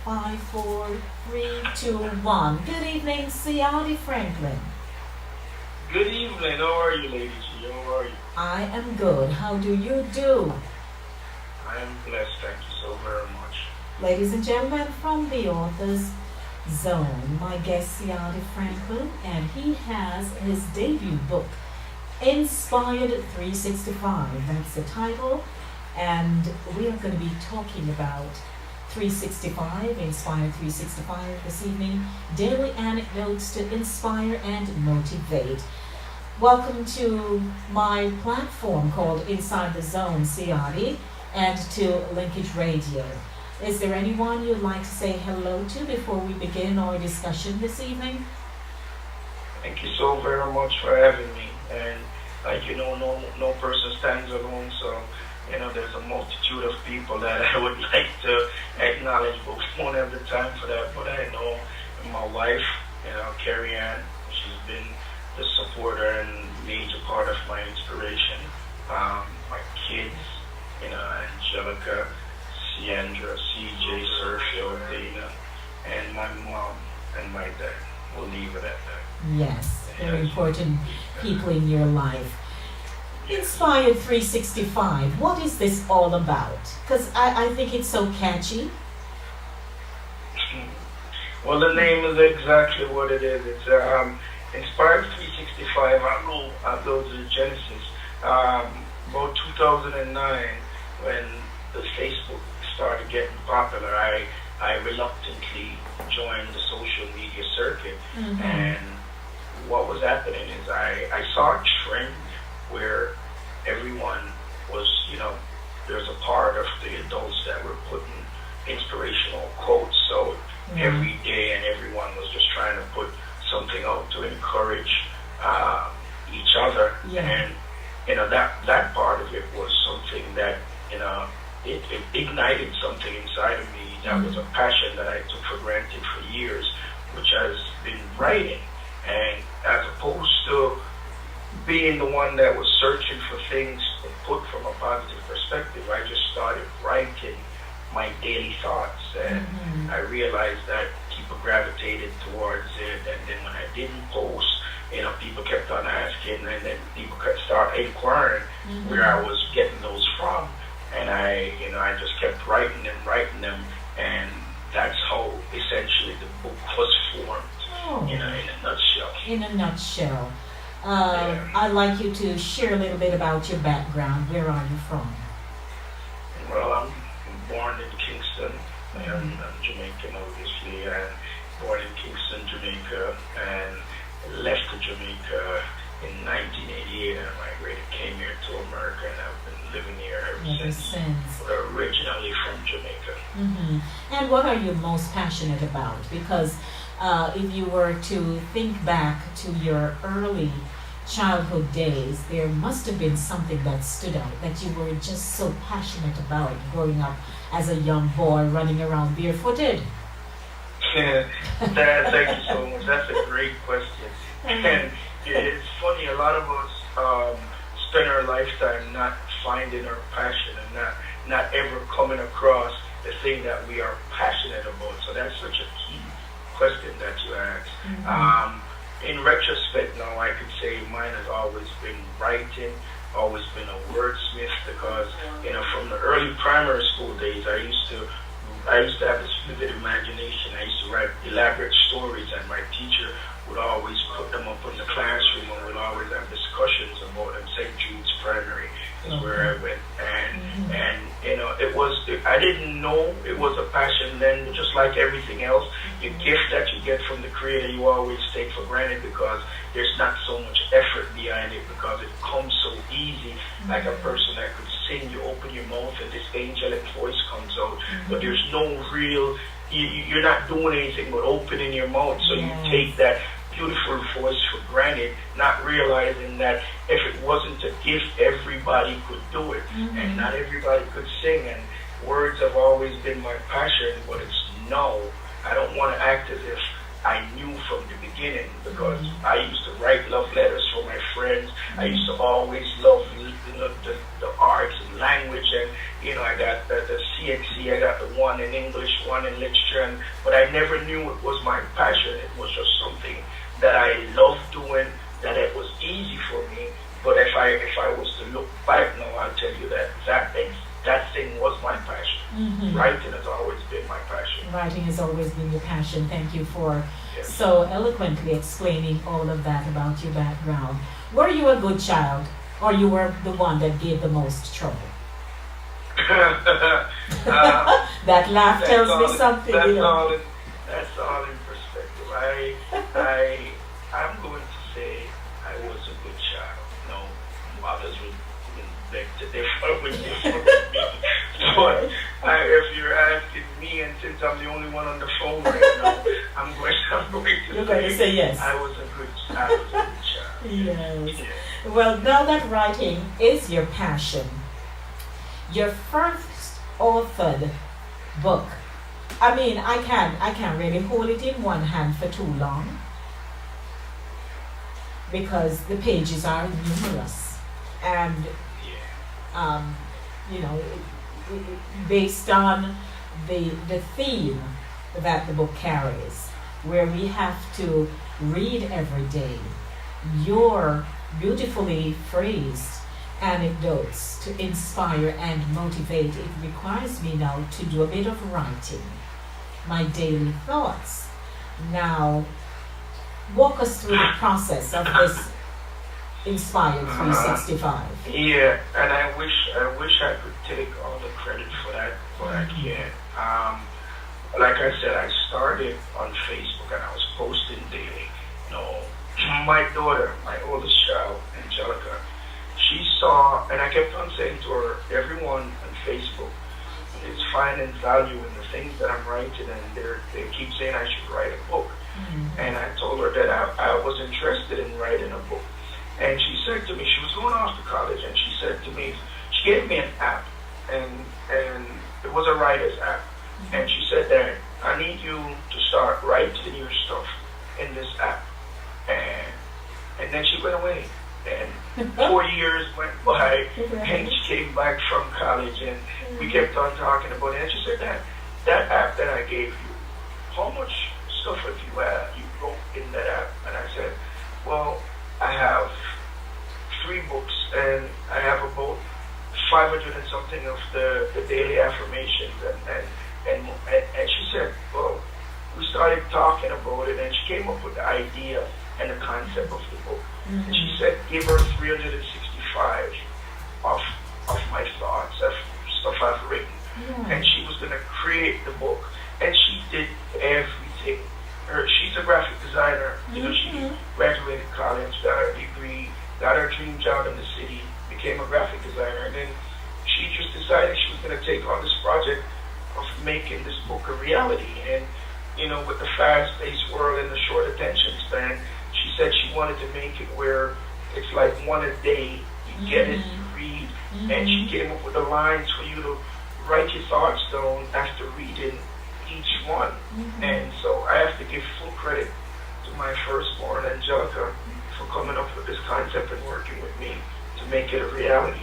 Five, four, three, two, one. Good evening, Ciardi Franklin. Good evening. How are you, Lady G? How are you? I am good. How do you do? I am blessed. Thank you so very much. Ladies and gentlemen, from the author's zone, my guest Ciardi Franklin, and he has his debut book, Inspired 365. That's the title, and we are going to be talking about 365, Inspired 365 this evening. Daily Anecdotes to inspire and motivate. Welcome to my platform called Inside the Zone, Ciardi, and to Linkage Radio. Is there anyone you'd like to say hello to before we begin our discussion this evening? Thank you so very much for having me. And like you know, no person stands alone. So there's a multitude of people that I would like to acknowledge, but we won't have the time for that. But I know my wife, Carrie Ann, she's been the supporter and major part of my inspiration. My kids, Angelica, Sandra, CJ, Sergio, Dana, and my mom and my dad. We'll leave it at that. Yes, very important people in your life. Inspired 365, what is this all about? Because I think it's so catchy. Well, the name is exactly what it is. It's Inspired 365. I'll go to the Genesis. About 2009, when the Facebook started getting popular, I reluctantly joined the social media circuit. Mm-hmm. And what was happening is I saw a trend where everyone was, there's a part of the adults that were putting inspirational quotes. So every day and everyone was just trying to put something out to encourage each other. Yeah. And, that part of it was something that, it ignited something inside of me. That was a passion that I took for granted for years, which has been writing. And as opposed to being the one that was searching for things to put from a positive perspective, I just started writing my daily thoughts, and I realized that people gravitated towards it. And then when I didn't post, people kept on asking, and then people could start inquiring where I was getting those from. And I just kept writing them, and that's how essentially the book was formed. In a nutshell. In a nutshell. I'd like you to share a little bit about your background. Where are you from? Well, I'm born in Kingston. I'm Jamaican, obviously, and born in Kingston, Jamaica, and left to Jamaica in 1988 and migrated, came here to America, and I've been living here ever since. Originally from Jamaica. And what are you most passionate about? Because if you were to think back to your early childhood days, there must have been something that stood out that you were just so passionate about growing up as a young boy running around barefooted. Thank you so much. That's a great question. And it's funny, a lot of us spend our lifetime not finding our passion and not ever coming across the thing that we are passionate about. So that's such a key question that you asked. In retrospect now, I could say mine has always been writing, always been a wordsmith, because from the early primary school days, I used to have this vivid imagination. I used to write elaborate stories, and my teacher would always put them up in the classroom, and we'd always have discussions about them. St. Jude's Primary is where I went, and I didn't know it was a passion then, but just like everything else, the gift that you get from the Creator, you always take for granted because there's not so much effort behind it, because it comes so easy, like a person that could sing. You open your mouth and this angelic voice comes out, but there's no real, you're not doing anything but opening your mouth, so you take that beautiful voice for granted, not realizing that if it wasn't a gift, everybody could do it, and not everybody could sing. And words have always been my passion, but it's no. I don't want to act as if I knew from the beginning because I used to write love letters for my friends. I used to always love the arts and language, and I got the CXC, I got the one in English, one in literature, but I never knew it was my passion. It was just something that I loved doing, that it was easy for me. But if I was to look back now, I'll tell you that thing was my passion. Writing has always been my passion. Writing has always been your passion. Thank you for Yes. so eloquently explaining all of that about your background. Were you a good child, or you were the one that gave the most trouble? That laugh tells me something. That's all in perspective. I'm going to say I was a good child. No, others would beg to differ with me. But if you're asking me, and since I'm the only one on the phone right now, I'm going to say yes. I was a good child. Yes. Yeah. Well, now that writing is your passion, your first authored book. I mean, I can't really hold it in one hand for too long because the pages are numerous, and based on the theme that the book carries, where we have to read every day your beautifully phrased anecdotes to inspire and motivate. It requires me now to do a bit of writing, my daily thoughts. Now, walk us through the process of this Inspired 365. Yeah, and I wish I could take all the credit for that, but I can't. Like I said, I started on Facebook and I was posting daily. My daughter, my oldest child, Angelica, she saw, and I kept on saying to her, everyone on Facebook is finding value in the things that I'm writing, and they keep saying I should write a book. And I told her that I was interested in writing a book. And she said to me, she was going off to college, and she said to me, she gave me an app, and it was a writer's app. And she said that I need you to start writing your stuff in this app. And then she went away. And 4 years went by, and she came back from college, and we kept on talking about it. And she said that app that I gave you, how much stuff have you wrote in that app? And I said, well, I have 3 books, and I have about 500 and something of the daily affirmations, and she said, well, we started talking about it, and she came up with the idea and the concept of the book. And she said, give her 365 of my thoughts, of stuff I've written. And she was going to create the book, and she did everything. She's a graphic designer. She graduated college, got her degree, got her dream job in the city, became a graphic designer, and then she just decided she was going to take on this project of making this book a reality. And with the fast-paced world and the short attention span, she said she wanted to make it where it's like one a day. You get it, you read, and she came up with the lines for you to write your thoughts down after reading each one. And so I have to give full credit to my firstborn, Angelica, for coming up with this concept and working with me to make it a reality.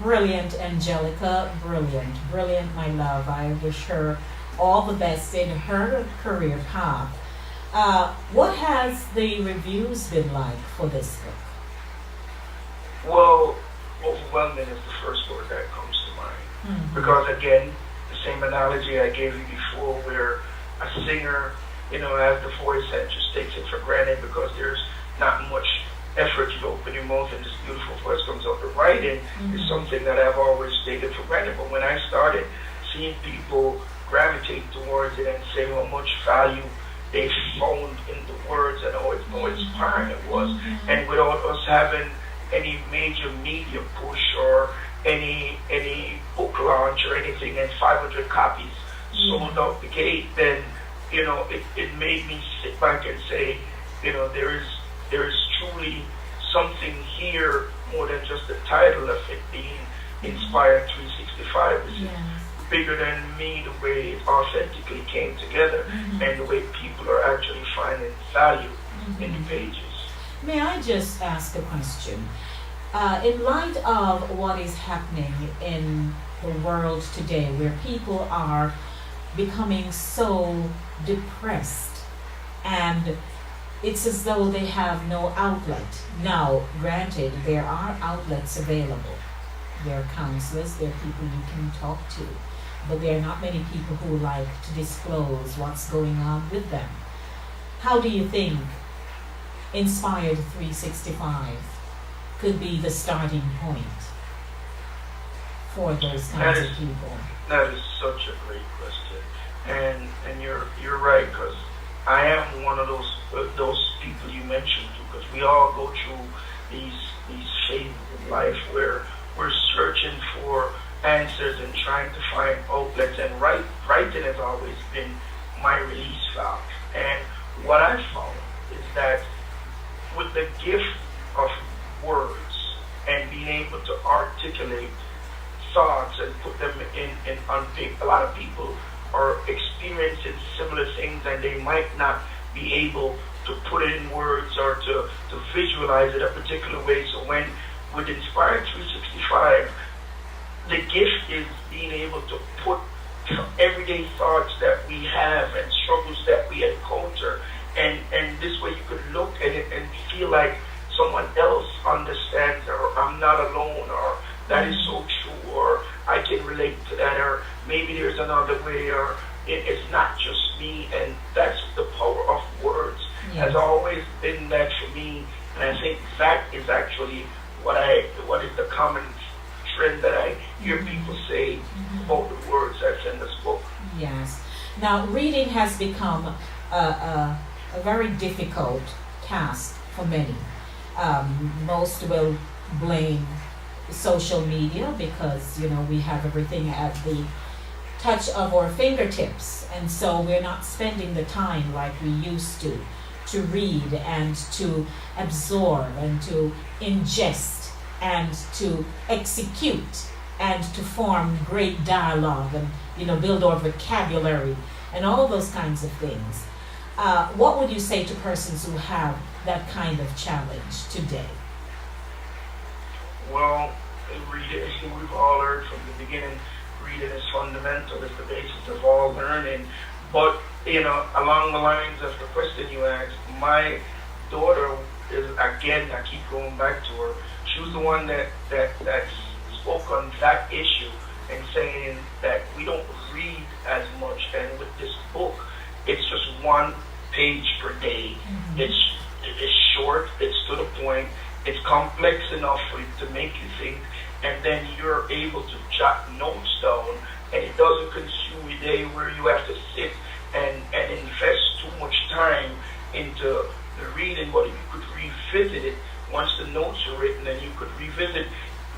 Brilliant, Angelica. Brilliant. Brilliant, my love. I wish her all the best in her career path. What has the reviews been like for this book? Well, overwhelming is the first word that comes to mind. Because again, the same analogy I gave you before, where a singer, has the voice and just takes it for granted because there's not much effort. You open your mouth and this beautiful voice comes out. The writing is something that I've always taken for granted. But when I started seeing people gravitate towards it and say how much value they found in the words and how inspiring it was, and without us having any major media push or any book launch or anything, and 500 copies sold out the gate, then it made me sit back and say, there is truly something here more than just the title of it being Inspired 365. bigger than me the way it authentically came together and the way people are actually finding value in the pages. May I just ask a question? In light of what is happening in the world today, where people are becoming so depressed and it's as though they have no outlet. Now, granted, there are outlets available. There are counselors, there are people you can talk to, but there are not many people who like to disclose what's going on with them. How do you think Inspired 365 could be the starting point for those kinds of people? That is such a great question, and you're right, because I am one of those people you mentioned, because we all go through these phases in life where we're searching for answers and trying to find outlets, and writing has always been my release valve. And what I found is that with the gift of words and being able to articulate thoughts and put them in on paper, a lot of people are experiencing similar things and they might not be able to put it in words or to visualize it a particular way. So when with Inspired 365, the gift is being able to put everyday thoughts that we have and struggles that we encounter, and this way you could look at it and feel like someone else understands, or I'm not alone, or that is so true, or I can relate to that, or maybe there's another way, or it's not just me. And that's the power of words. Has always been that for me, and I think that is actually what is the common trend that I hear people say about the words that's in this book. Yes. Now, reading has become a very difficult task for many. Most will blame social media because, we have everything at the touch of our fingertips, and so we're not spending the time like we used to read and to absorb and to ingest and to execute and to form great dialogue and build our vocabulary and all those kinds of things. What would you say to persons who have that kind of challenge today? Well, reading, we've all learned from the beginning, reading is fundamental, it's the basis of all learning. But, along the lines of the question you asked, my daughter is, again, I keep going back to her, she was the one that spoke on that issue and saying that we don't read as much, and with this book, it's just one page per day. It's short, it's to the point, it's complex enough for you to make you think, and then you're able to jot notes down, and it doesn't consume your day where you have to sit and invest too much time into the reading, but you could revisit it once the notes are written, and you could revisit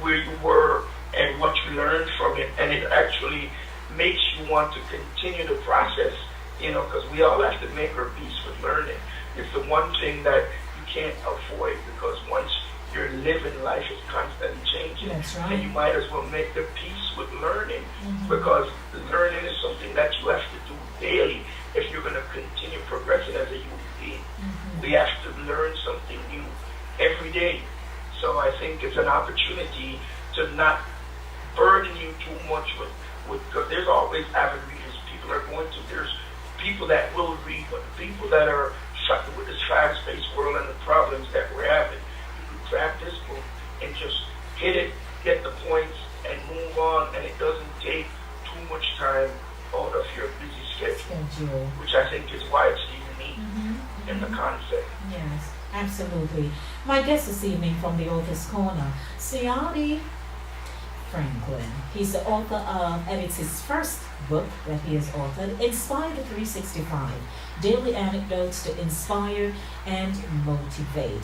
where you were and what you learned from it, and it actually makes you want to continue the process, because we all have to make our peace with learning. It's the one thing that you can't avoid, because once you're living, life is constantly changing. That's right. And you might as well make the peace with learning, because learning is something that you have to do daily if you're going to continue progressing as a human being. We have to learn something new every day. So I think it's an opportunity to not burden you too much with because there's always avid readers. People are going to, there's people that will read, but the people that are shut with this fast-paced world and the problems that we're having, you can grab this book and just hit it, get the points, and move on, and it doesn't take too much time out of your busy schedule, which I think is why it's unique in the concept. Yes, absolutely. My guest this evening from the Author's Corner, Ciardi Franklin. He's the author of, and it's his first book that he has authored, Inspired 365, Daily Anecdotes to Inspire and Motivate.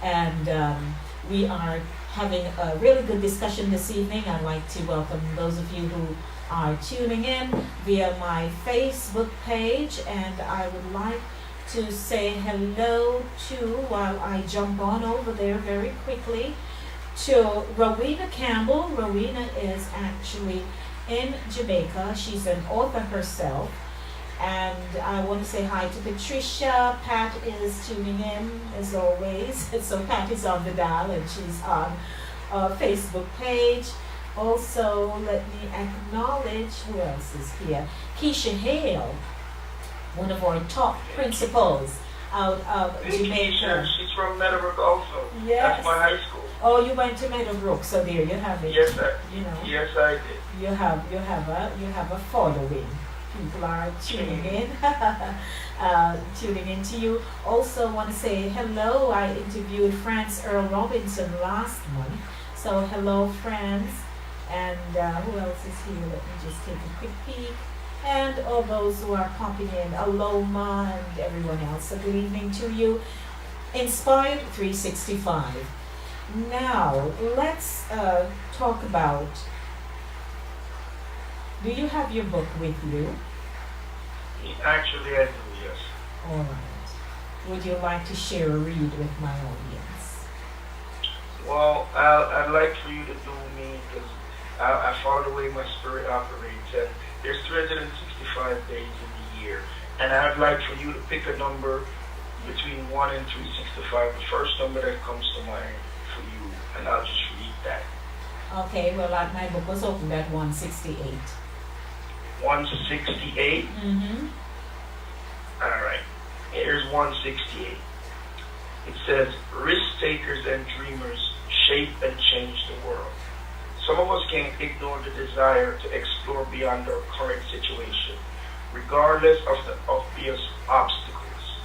And we are having a really good discussion this evening. I'd like to welcome those of you who are tuning in via my Facebook page, and I would like to say hello to, while I jump on over there very quickly, to Rowena Campbell. Rowena is actually in Jamaica. She's an author herself. And I want to say hi to Patricia. Pat is tuning in as always. So Pat is on the dial and she's on our Facebook page. Also, let me acknowledge who else is here. Keisha Hale, one of our top principals out of Jamaica. She's from Meadowbrook also. Yes. That's my high school. Oh, you went to Meadowbrook, so there you have it. Yes, Yes, I did. You have a following. People are tuning in, tuning in to you. Also, want to say hello. I interviewed France Earl Robinson last month, so hello, France. And who else is here? Let me just take a quick peek. And all those who are popping in, Aloma and everyone else. So good evening to you. Inspired 365. Now, let's talk about, do you have your book with you? Actually, I do, yes. All right. Would you like to share a read with my audience? Well, I'd like for you to do me, because I follow the way my spirit operates, and there's 365 days in the year, and I'd like for you to pick a number between 1 and 365, the first number that comes to mind for you, and I'll just read that. Okay, well, my book was opened at 168. 168? Mm-hmm. All right. Here's 168. It says, risk takers and dreamers shape and change the world. Some of us can't ignore the desire to explore beyond our current situation, regardless of the obvious obstacles.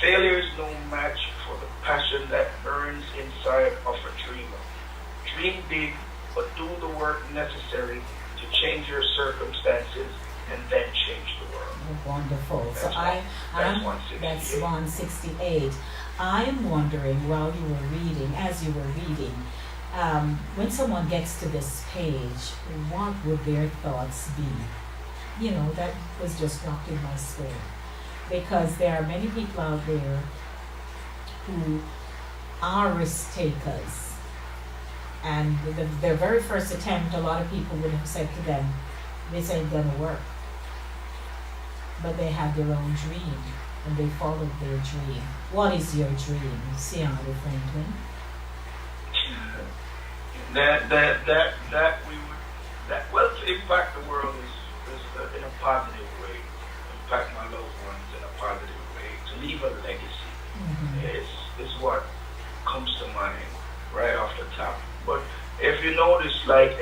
Failure is no match for the passion that burns inside of a dreamer. Dream big, but do the work necessary to change your circumstances and then change the world. Wonderful. That's So that's 168. That's 168. I'm wondering while you were reading, as you were reading, when someone gets to this page, what would their thoughts be? You know, that was just dropped in my spirit. Because there are many people out there who are risk takers. And their very first attempt, a lot of people would have said to them, this ain't gonna work. But they had their own dream, and they followed their dream. What is your dream, Ciardi Franklin? Well, to impact the world is in a positive way. Impact my loved ones in a positive way. To leave a legacy is what comes to mind right off the top. But if you notice, like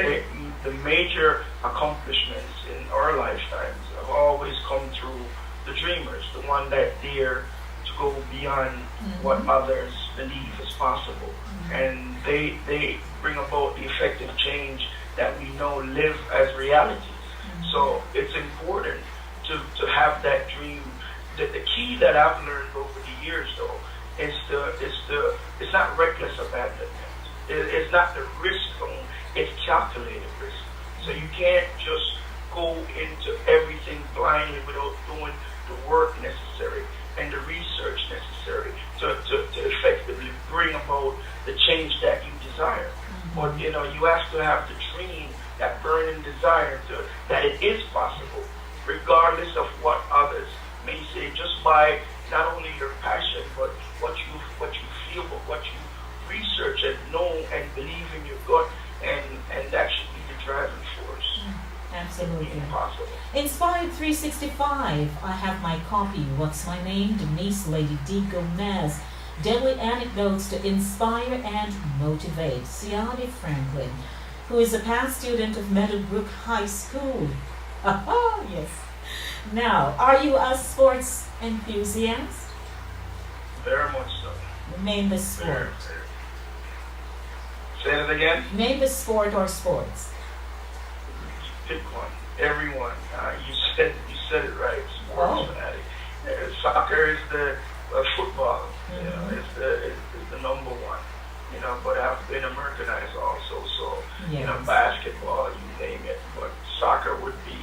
the major accomplishments in our lifetimes have always come through the dreamers, the one that dare to go beyond what others believe is possible, and they bring about the effective change that we know live as realities. So it's important to have that dream. The key that I've learned over the years, though, is it's not reckless abandonment. It's not the risk zone, it's calculated risk. So you can't just go into everything blindly without doing the work necessary and the research necessary to effectively bring about the change that you desire. But you have to have the dream, that burning desire that it is possible, regardless of what others may say, just by not only your passion, but what you feel, but what you research and know and believe in your gut, and that should be the driving force. Absolutely. Impossible. Inspired 365. I have my copy. What's my name? Denise Lady D. Gomez. Daily Anecdotes to inspire and motivate. Ciardi Franklin, who is a past student of Meadowbrook High School. Yes. Now, are you a sports enthusiast? Very much so. Name the sport. Say it again. Name the sport or sports. Pick one. Everyone. You said it right. Sports fanatic. Soccer is the football. It's the number one. But I've been Americanized also. So basketball, you name it. But soccer would be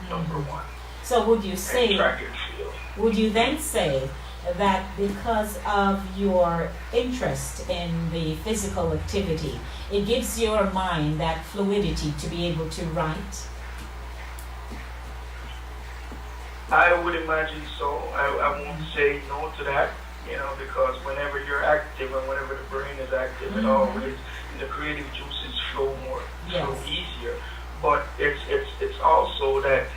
number one. So would you say? And track and field. Would you then say that because of your interest in the physical activity, it gives your mind that fluidity to be able to write? I would imagine so. I won't say no to that, because whenever you're active and whenever the brain is active, it always the creative juices flow flow easier. But it's also that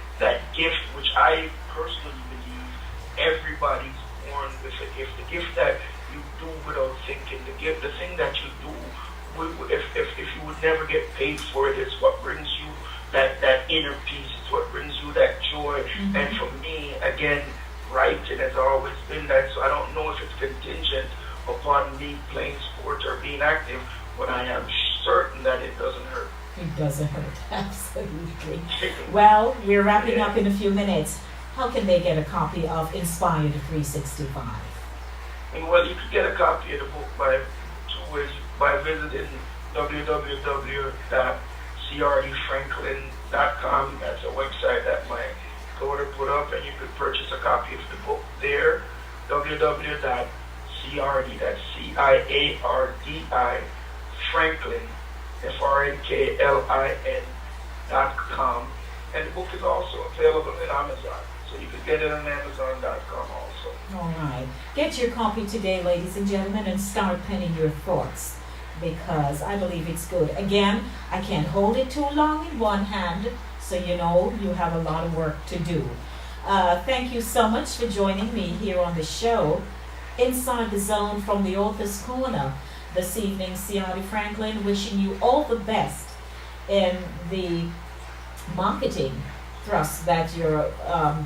gift which I personally believe everybody's born with a gift. The gift that you do without thinking. The thing that you do, if you would never get paid for it, it's what brings you that inner peace. It's what brings you that joy. And for me, again, writing has always been that. So I don't know if it's contingent upon me playing sports or being active, but I am certain that it doesn't hurt. It doesn't hurt, absolutely. Well, we're wrapping up in a few minutes. How can they get a copy of Inspired 365? Well, you can get a copy of the book by two ways: by visiting www.ciardifranklin.com. That's a website that my daughter put up, and you could purchase a copy of the book there. www.ciardi, that's CIARDI, Franklin, FRNKLIN.com. And the book is also available on Amazon. So you can get it on Amazon.com also. All right. Get your copy today, ladies and gentlemen, and start penning your thoughts, because I believe it's good. Again, I can't hold it too long in one hand, so you have a lot of work to do. Thank you so much for joining me here on the show, Inside the Zone from the Author's Corner. This evening, Ciardi Franklin wishing you all the best in the marketing thrust that you're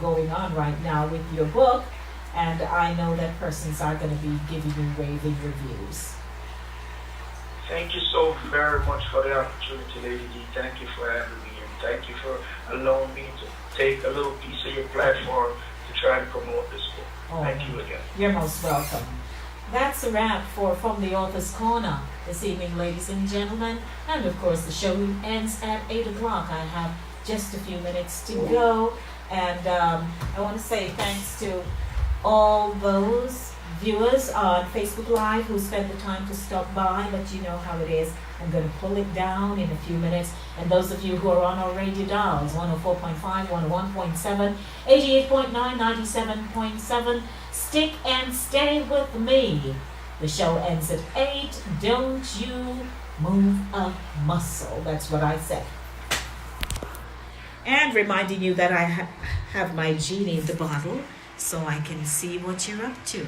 going on right now with your book, and I know that persons are going to be giving you raving reviews. Thank you so very much for the opportunity, Lady D. Thank you for having me, and thank you for allowing me to take a little piece of your platform to try to promote this book. Thank you again. You're most welcome. That's a wrap for From the Author's Corner this evening, ladies and gentlemen. And of course, the show ends at 8 o'clock. I have just a few minutes to go. And I want to say thanks to all those viewers on Facebook Live who spent the time to stop by, but you know how it is. I'm going to pull it down in a few minutes. And those of you who are on our radio dials, 104.5, 101.7, 88.9, 97.7, stick and stay with me. The show ends at 8. Don't you move a muscle. That's what I said. And reminding you that I have my genie in the bottle so I can see what you're up to.